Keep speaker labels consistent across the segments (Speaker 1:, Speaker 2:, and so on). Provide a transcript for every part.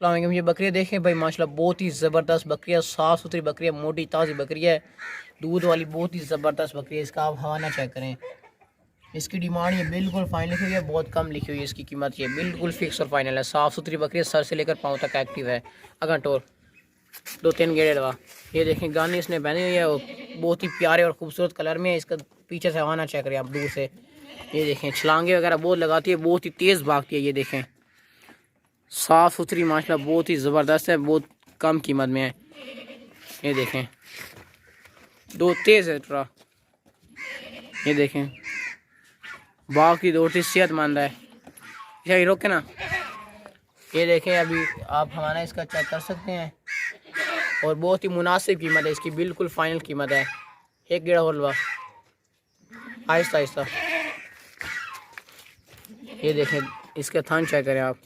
Speaker 1: अस्सलाम। ये बकरियाँ देखें भाई, माशाल्लाह बहुत ही ज़बरदस्त बकरियाँ, साफ़ सुथरी बकरियाँ, मोटी ताज़ी बकरियाँ है, दूध वाली बहुत ही ज़बरदस्त बकरी है। इसका आप हवाना चेक करें। इसकी डिमांड ये बिल्कुल फाइनल लिखी हुई है, बहुत कम लिखी हुई है। इसकी कीमत ये बिल्कुल फिक्स और फाइनल है। साफ़ सुथरी बकरी है, सर से लेकर पाँव तक एक्टिव है। अगर टोर दो तीन गेड़े दवा। ये देखें गानी इसने पहनी हुई है, वो बहुत ही प्यारे और खूबसूरत कलर में है। इसका पीछे से हवाना चेक करें आप दूर से। ये देखें छलांगे वगैरह बहुत लगाती है, बहुत ही तेज़ भागती है। ये देखें साफ़ सुथरी माशाल्लाह बहुत ही ज़बरदस्त है, बहुत कम कीमत में है। ये देखें दो तेज़ है थोड़ा। ये देखें बाघ की दौड़ती सेहतमंद है। ये रोके ना। ये देखें अभी आप हमारा इसका चेक कर सकते हैं और बहुत ही मुनासिब कीमत है इसकी, बिल्कुल फाइनल कीमत है। एक गेड़ा और लवा आहिस्ता आहिस्ता। ये देखें इसका थान चेक करें आप।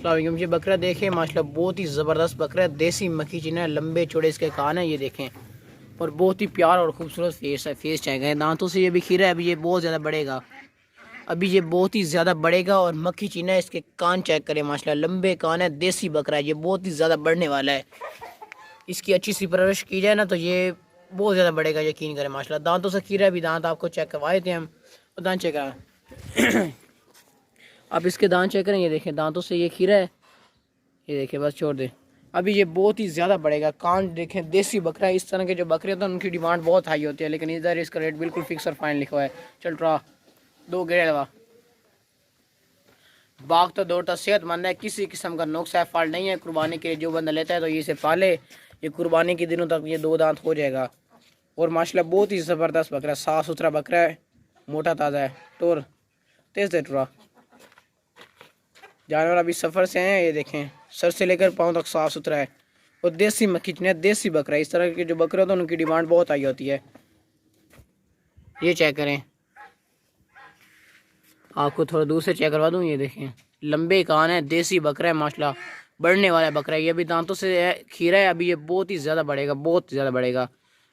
Speaker 1: ये बकरा देखें माशाल्लाह बहुत ही ज़बरदस्त बकरा है, देसी मक्खी चीना है, लंबे चौड़े इसके कान है। ये देखें और बहुत ही प्यार और खूबसूरत फेस है। फेस चेक करें, दांतों से ये भी खीरा है। अभी ये बहुत ज़्यादा बढ़ेगा, अभी ये बहुत ही ज़्यादा बढ़ेगा। और मक्खी चीना है, इसके कान चेक करें माशाल्लाह लंबे कान है, देसी बकरा है, ये बहुत ही ज़्यादा बढ़ने वाला है। इसकी अच्छी सी परवरिश की जाए ना तो ये बहुत ज़्यादा बढ़ेगा, यकीन करें माशाल्लाह। दांतों से खीरा है, भी दांत आपको चेक करवाए थे हम, और दांत चेक करा। आप इसके दांत चेक करें, ये देखें दांतों से ये खीरा है। ये देखिए बस छोड़ दे, अभी ये बहुत ही ज़्यादा बढ़ेगा। कान देखें, देसी बकरा है। इस तरह के जो बकरे होते हैं उनकी डिमांड बहुत हाई होती है, लेकिन इधर इसका रेट बिल्कुल फिक्स और फाइन लिखा हुआ है। चल रहा दो गेड़े लगा। बाघ तो दौड़ता सेहतमंद है, किसी किस्म का नुक्स है, फॉल्ट नहीं है। कुर्बानी के लिए जो बंदा लेता है तो ये इसे पाले, ये कुर्बानी के दिनों तक ये दो दांत हो जाएगा। और माशाल्लाह बहुत ही ज़बरदस्त बकरा, साफ़ सुथरा बकरा है, मोटा ताज़ा है। तो तेज़ दे टुरा जानवर अभी सफ़र से हैं। ये देखें सर से लेकर पाँव तक साफ़ सुथरा है और देसी मक्खी चीना, देसी बकरा है। इस तरह के जो बकरे होते हैं उनकी डिमांड बहुत आई होती है। ये चेक करें, आपको थोड़ा दूर से चेक करवा दूँ। ये देखें लंबे कान है, देसी बकरा है माशाल्लाह, बढ़ने वाला बकरा है। ये भी दांतों से खीरा है, अभी ये बहुत ही ज़्यादा बढ़ेगा, बहुत ज़्यादा बढ़ेगा।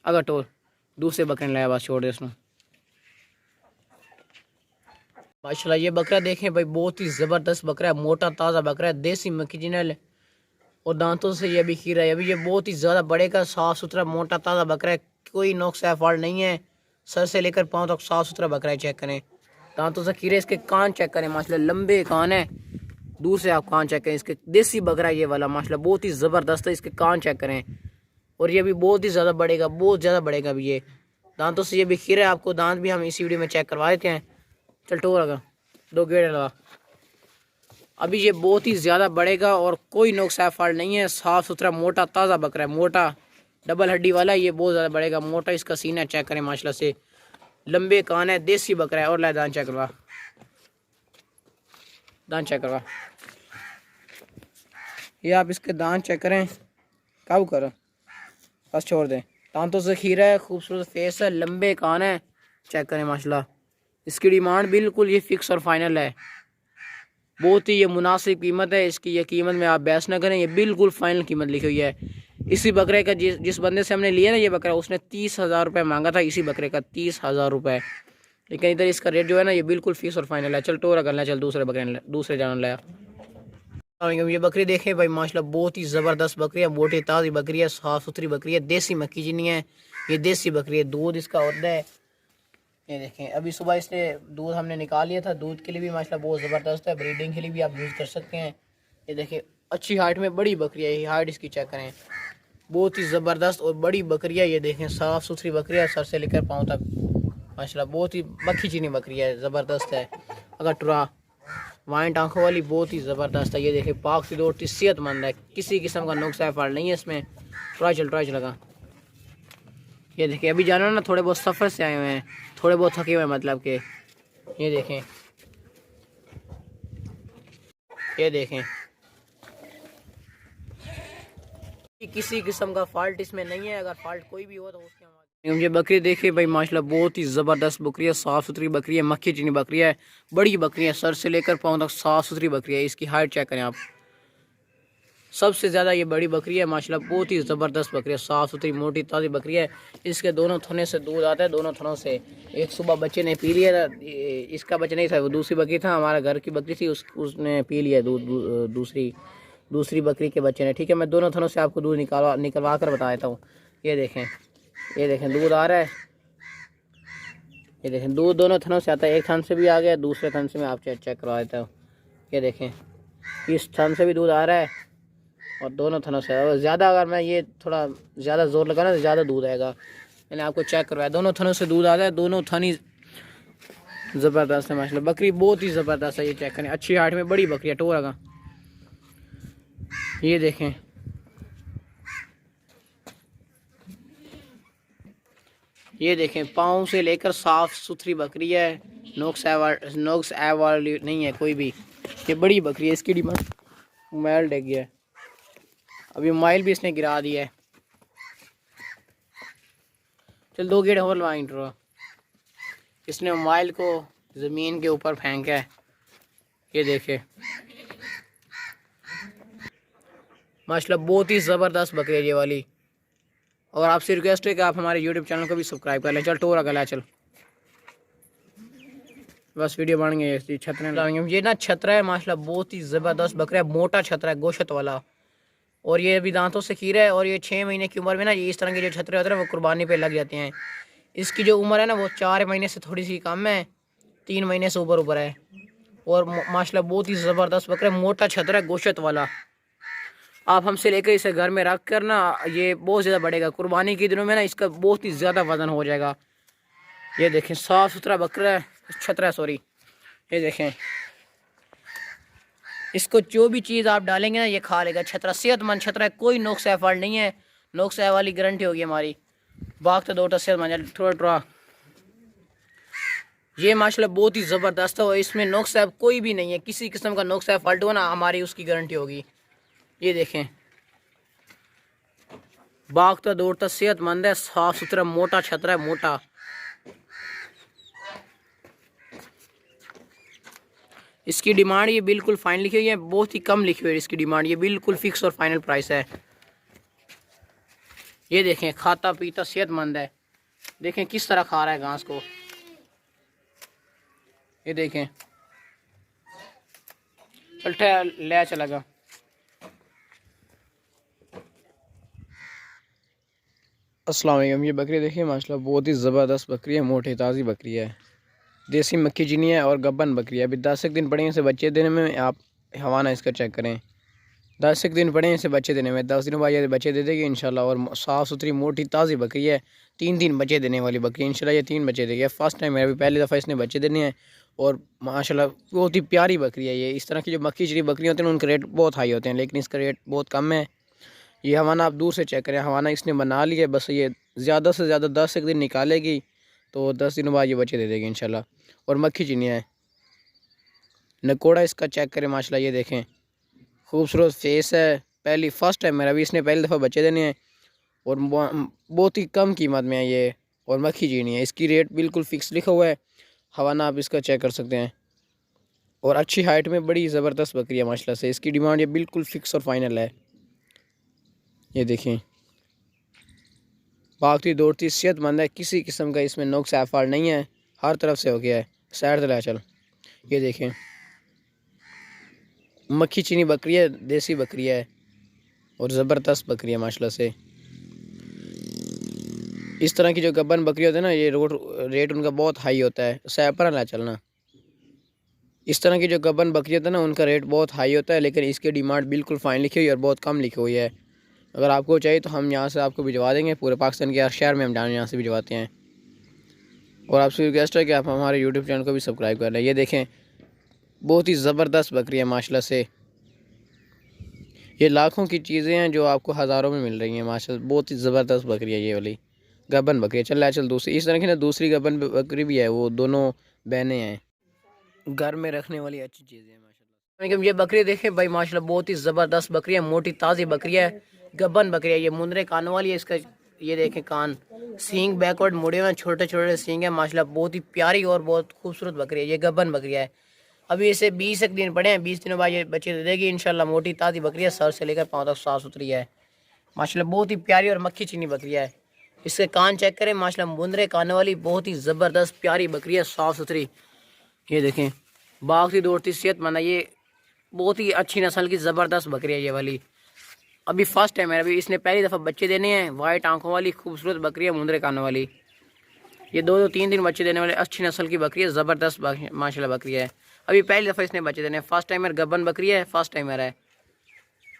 Speaker 1: अगर टोर दूसरे बकरे ने लाया बस छोड़ दे उसने। माशाल्लाह ये बकरा देखें भाई, बहुत ही ज़बरदस्त बकरा है, मोटा ताज़ा बकरा है, देसी मक्खी जिनल और दांतों से ये भी खीरा है। अभी ये बहुत ही ज़्यादा बढ़ेगा, साफ़ सुथरा मोटा ताज़ा बकरा है, कोई नुक्स है फॉल्ट नहीं है। सर से लेकर पाँव तक साफ़ सुथरा बकरा है। चेक करें दांतों से खीरे, इसके कान चेक करें माशाल्लाह लंबे कान है। दूर से आप कान चेक करें, इसके देसी बकरा ये वाला माशाल्लाह बहुत ही ज़बरदस्त है। इसके कान चेक करें और ये भी बहुत ही ज़्यादा बढ़ेगा, बहुत ज़्यादा बढ़ेगा। अभी ये दांतों से ये भी खीरा है, आपको दांत भी हम इसी वीडियो में चेक करवा देते हैं। चल टोर अगर दो गेड़े लगा। अभी ये बहुत ही ज़्यादा बढ़ेगा और कोई नुक्स है फॉल्ट नहीं है, साफ़ सुथरा मोटा ताज़ा बकरा है, मोटा डबल हड्डी वाला। ये बहुत ज़्यादा बढ़ेगा, मोटा इसका सीना चेक करें माशाल्लाह से, लंबे कान है, देसी बकरा है। और ला दान चेक करवा, दान चेक करवा। ये आप इसके दांत चेक करें, काबू करो बस छोड़ दें। दांतों से खीरा है, खूबसूरत फेस है, लंबे कान है। चेक करें माशाल्लाह, इसकी डिमांड बिल्कुल ये फिक्स और फाइनल है, बहुत ही ये मुनासिब कीमत है इसकी। ये कीमत में आप बहस ना करें, ये बिल्कुल फाइनल कीमत लिखी हुई है। इसी बकरे का जिस बंदे से हमने लिया ना ये बकरा, उसने 30,000 रुपये मांगा था इसी बकरे का, 30,000 रुपये। लेकिन इधर इसका रेट जो है ना ये बिल्कुल फिक्स और फाइनल है। चल टोरा करना, चल दूसरे बकरे दूसरे जानवर लाया। ये बकरी देखें भाई माशाल्लाह बहुत ही ज़बरदस्त बकरी है, मोटी ताज़ी बकरी है, साफ़ सुथरी बकरी है, देसी मक्खी चीनी है। ये देसी बकरी है, दूध इसका होता है। ये देखें अभी सुबह इसने दूध हमने निकाल लिया था, दूध के लिए भी माशाल्लाह बहुत ज़बरदस्त है, ब्रीडिंग के लिए भी आप यूज़ कर सकते हैं। ये देखें अच्छी हाइट में बड़ी बकरी है, ये हाइट इसकी चेक करें, बहुत ही ज़बरदस्त और बड़ी बकरी है। ये देखें साफ़ सुथरी बकरी है, सर से लेकर पाँव तक माशाल्लाह बहुत ही मक्खी चीनी बकरी है, ज़बरदस्त है। अगर टुरा वाइट आंखों वाली बहुत ही ज़बरदस्त है। ये देखें पाक की दौड़ती सेहतमंद है, किसी किस्म का नुक्स है फॉल्ट नहीं है इसमें। ट्राई चल लगा। ये देखें अभी जानवर ना थोड़े बहुत सफ़र से आए हुए हैं, थोड़े बहुत थके हुए हैं मतलब के। ये देखें, ये देखें किसी किस्म का फॉल्ट इसमें नहीं है, अगर फॉल्ट कोई भी हो तो उसके ये बकरी देखिए भाई माशाल्लाह बहुत ही ज़बरदस्त बकरी है, साफ़ सुथरी बकरी है, मक्खी चीनी बकरी है, बड़ी बकरी है, सर से लेकर पाँव तक साफ़ सुथरी बकरी है। इसकी हाइट चेक करें आप, सबसे ज़्यादा ये बड़ी बकरी है माशाल्लाह, बहुत ही ज़बरदस्त बकरी है, साफ़ सुथरी मोटी ताज़ी बकरी है। इसके दोनों थने से दूध आता है, दोनों थनों से। एक सुबह बच्चे ने पी लिया था, इसका बच्चा नहीं था, वो दूसरी बकरी था, हमारा घर की बकरी थी, उसने पी लिया दूध दूसरी। दूसरी बकरी के बच्चे ने। ठीक है, मैं दोनों थनों से आपको दूध निकलवा कर बता देता हूँ। ये देखें दूध आ रहा है। ये देखें दूध दोनों थनों से आता है। एक थन से भी आ गया, दूसरे थन से मैं आप चेक करवा देता हूँ। ये देखें इस थन से भी दूध आ रहा है और दोनों थनों से। और ज़्यादा अगर मैं ये थोड़ा ज़्यादा जोर लगा ना तो ज़्यादा दूध आएगा। मैंने आपको चेक करवाया, दोनों थनों से दूध आता है। दोनों थन ही ज़बरदस्त है माशाल्लाह। बकरी बहुत ही ज़बरदस्त है। ये चेक करें, अच्छी हाइट में बड़ी बकरी है टोरा का। ये देखें पाँव से लेकर साफ़ सुथरी बकरी है। नोक्स ऐब वाली नहीं है कोई भी। ये बड़ी बकरी है। इसकी डिमांड मैल डेग गया है, अभी माइल भी इसने गिरा दिया है। चल 2 गेट और लगा इंट्रो। इसने माइल को ज़मीन के ऊपर फेंका है। ये देखे माशाल्लाह बहुत ही ज़बरदस्त बकरी है ये वाली। और आपसे रिक्वेस्ट है कि आप हमारे यूट्यूब चैनल को भी सब्सक्राइब कर लें। चल टोरा गला चल, बस वीडियो बन गई। छतरे लाएंगे। ये ना छतरा है माशाल्लाह, बहुत ही ज़बरदस्त बकरा है। मोटा छतरा है, गोशत वाला। और ये अभी दांतों से खीरा है। और ये 6 महीने की उम्र में ना ये इस तरह के जो छतरे होते हैं वो कुर्बानी पे लग जाते हैं। इसकी जो उम्र है ना वो 4 महीने से थोड़ी सी कम है, 3 महीने से ऊपर है। और माशाल्लाह बहुत ही ज़बरदस्त बकरा है, मोटा छतरा है, गोशत वाला। आप हमसे लेकर इसे घर में रख कर ना ये बहुत ज़्यादा बढ़ेगा। कुर्बानी के दिनों में ना इसका बहुत ही ज़्यादा वज़न हो जाएगा। ये देखें साफ़ सुथरा बकरा है, छतरा है सॉरी। ये देखें इसको जो भी चीज़ आप डालेंगे ना ये खा लेगा। छतरा सेहतमंद छतरा है, कोई नुक्स फॉल्ट नहीं है। नुक्स वाली गारंटी होगी हमारी। बाग तो 2 सेहतमंद थोड़ा ये माशाल्लाह बहुत ही ज़बरदस्त है। और इसमें नुक्स कोई भी नहीं है, किसी किस्म का नुक्स फॉल्ट हो ना हमारी उसकी गारंटी होगी। ये देखें भागता दौड़ता सेहतमंद है, साफ सुथरा मोटा छतरा है, मोटा। इसकी डिमांड ये बिल्कुल फाइनल लिखी हुई है, बहुत ही कम लिखी हुई है इसकी डिमांड। ये बिल्कुल फिक्स और फाइनल प्राइस है। ये देखें खाता पीता सेहतमंद है। देखें किस तरह खा रहा है घास को। ये देखें चलता ले चलेगा। अस्सलाम वालेकुम। ये बकरी देखिए माशाल्लाह बहुत ही ज़बरदस्त बकरी है, मोटी ताज़ी बकरी है, देसी मक्खी चीनी है और गब्बन बकरी है। अभी 10 दिन पड़े इसे बच्चे देने में। आप हवाना इसका चेक करें, 10 दिन पड़े इसे बच्चे देने में। 10 दिनों बाद ये बच्चे दे देगी इंशाल्लाह। और साफ़ सुथरी मोटी ताज़ी बकरी है, 3 बच्चे देने वाली बकरी इंशाल्लाह। ये 3 बच्चे देगी। फर्स्ट टाइम है, अभी पहली दफ़ा इसने बच्चे देने हैं। और माशाल्लाह बहुत ही प्यारी बकरी है ये। इस तरह की जो मक्खी चीनी बकरी होती हैं उनके रेट बहुत हाई होते हैं, लेकिन इसका रेट बहुत कम है। ये हवाना आप दूर से चेक करें, हवाना इसने बना लिया, बस ये ज़्यादा से ज़्यादा 10 दिन निकालेगी तो 10 दिनों बाद ये बच्चे दे देगी इंशाल्लाह। और मक्खी चीनी है, नकोड़ा इसका चेक करें माशाल्लाह। ये देखें खूबसूरत फेस है। फर्स्ट टाइम मेरा भी इसने पहली दफ़ा बच्चे देने हैं। और बहुत ही कम कीमत में है ये। और मक्खी चीनी है, इसकी रेट बिल्कुल फ़िक्स लिखा हुआ है। हवाना आप इसका चेक कर सकते हैं। और अच्छी हाइट में बड़ी ज़बरदस्त बकरी है माशाल्लाह से। इसकी डिमांड ये बिल्कुल फ़िक्स और फाइनल है। ये देखें भागती दौड़ती सेहतमंद है, किसी किस्म का इसमें नुक्स एफार नहीं है, हर तरफ से हो गया है। साइड दिला चल। ये देखें मक्खी चीनी बकरी है, देसी बकरी है और ज़बरदस्त बकरी है माशाल्लाह से। इस तरह की जो गब्बन बकरी होती है ना ये रेट उनका बहुत हाई होता है। सैपर ला चलना। इस तरह की जो गब्बन बकरी होती है ना उनका रेट बहुत हाई होता है, लेकिन इसकी डिमांड बिल्कुल फाइन लिखी हुई है और बहुत कम लिखी हुई है। अगर आपको चाहिए तो हम यहाँ से आपको भिजवा देंगे। पूरे पाकिस्तान के हर शहर में हम यहाँ से भिजवाते हैं। और आपसे रिक्वेस्ट है कि आप हमारे यूट्यूब चैनल को भी सब्सक्राइब कर लें। ये देखें बहुत ही ज़बरदस्त बकरी है माशाल्लाह से। ये लाखों की चीज़ें हैं जो आपको हज़ारों में मिल रही हैं माशाल्लाह। बहुत ही ज़बरदस्त बकरी है ये वाली गब्बन बकरी। चल दूसरी इस तरह की ना दूसरी गब्बन बकरी भी है, वो दोनों बहनें हैं। घर में रखने वाली अच्छी चीज़ें हैं माशाल्लाह। ये बकरी देखें भाई माशाल्लाह बहुत ही ज़बरदस्त बकरी है, मोटी ताज़ी बकरी है, गब्बन बकरी है। ये मुंदरे कानों वाली है। इसका ये देखें कान, सींग बैकवर्ड मुड़े हुए हैं, छोटे छोटे सींग है माशाल्लाह। बहुत ही प्यारी और बहुत खूबसूरत बकरी है। ये गब्बन बकरी है। अभी इसे 20 दिन पड़े हैं, 20 दिनों बाद ये बच्चे दे देगी इंशाल्लाह। मोटी ताज़ी बकरी है, सर से लेकर पाँव तक साफ़ सुथरी है माशाल्लाह। बहुत ही प्यारी और मक्खी चीनी बकरी है। इसके कान चेक करें माशाल्लाह, मुंदरे कानों वाली बहुत ही ज़बरदस्त प्यारी बकरी है, साफ़ सुथरी। ये देखें भागती दौड़ती सेहतमंद है। ये बहुत ही अच्छी नस्ल की ज़बरदस्त बकरी है ये वाली। अभी फर्स्ट टाइम है, अभी इसने पहली दफ़ा बच्चे देने हैं। वाइट आंखों वाली खूबसूरत बकरी है, मुंदरे कानों वाली। ये 2-2 3-3 बच्चे देने वाले अच्छी नस्ल की बकरी है, ज़बरदस्त माशाल्लाह बकरी है। अभी पहली दफ़ा इसने बच्चे देने हैं। फर्स्ट टाइमर गबन बकरी है, फर्स्ट टाइमर है।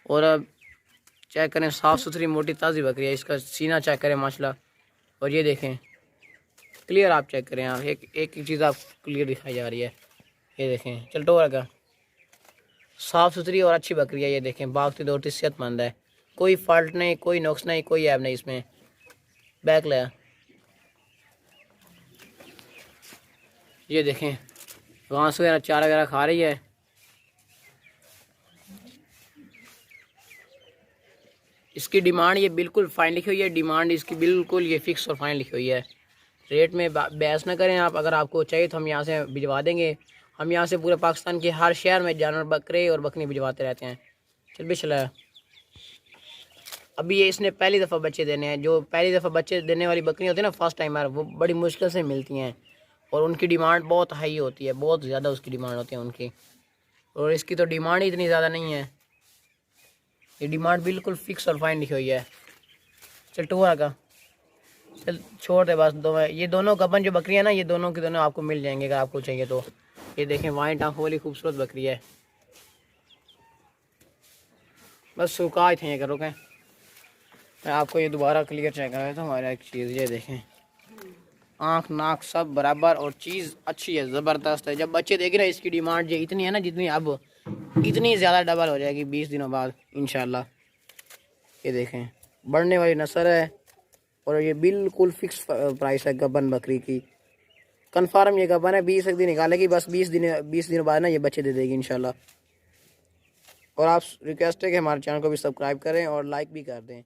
Speaker 1: और अब चेक करें, साफ़ सुथरी मोटी ताज़ी बकरी है। इसका सीना चेक करें माशाल्लाह। और ये देखें क्लियर, आप चेक करें, आप एक एक चीज़ आप क्लियर दिखाई जा रही है। ये देखें चलटोरा का साफ़ सुथरी और अच्छी बकरी है। ये देखें भागती दौड़ती सेहतमंद है, कोई फॉल्ट नहीं, कोई नुक्स नहीं, कोई ऐब नहीं इसमें। बैक लाया, ये देखें घास वगैरह चारा वगैरह खा रही है। इसकी डिमांड ये बिल्कुल फाइन लिखी हुई है, डिमांड इसकी बिल्कुल ये फिक्स और फाइन लिखी हुई है। रेट में बहस ना करें आप, अगर आपको चाहिए तो हम यहाँ से भिजवा देंगे। हम यहाँ से पूरे पाकिस्तान के हर शहर में जानवर बकरे और बकरी भिजवाते रहते हैं। चल भी चला, अभी ये इसने पहली दफ़ा बच्चे देने हैं। जो पहली दफ़ा बच्चे देने वाली बकरियाँ होती है ना, फर्स्ट टाइमर, वो बड़ी मुश्किल से मिलती हैं और उनकी डिमांड बहुत हाई होती है, बहुत ज़्यादा उसकी डिमांड होती है उनकी। और इसकी तो डिमांड ही इतनी ज़्यादा नहीं है, ये डिमांड बिल्कुल फिक्स और फाइन लिखी हुई है। चल टूरा का चल छोड़ दे बस। ये दोनों गबन जो बकरियाँ ना, ये दोनों की दोनों आपको मिल जाएंगे अगर आपको चाहिए तो। ये देखें वाइट आंखों वाली खूबसूरत बकरी है। बस सुखा थे करो क्या, मैं आपको ये दोबारा क्लियर चेक कराया था हमारा एक चीज़। ये देखें आँख नाक सब बराबर और चीज़ अच्छी है, ज़बरदस्त है। जब बच्चे देखे ना, इसकी डिमांड जो इतनी है ना, जितनी अब इतनी ज़्यादा डबल हो जाएगी 20 दिनों बाद इंशाल्लाह। ये देखें बढ़ने वाली नस्ल है और ये बिल्कुल फिक्स प्राइस है गबन बकरी की। कन्फर्म ये गबन है, 20 एक दिन निकालेगी बस, 20 दिनों बाद ना ये बच्चे दे देगी इंशाल्लाह। और आप रिक्वेस्ट है कि हमारे चैनल को भी सब्सक्राइब करें और लाइक भी कर दें।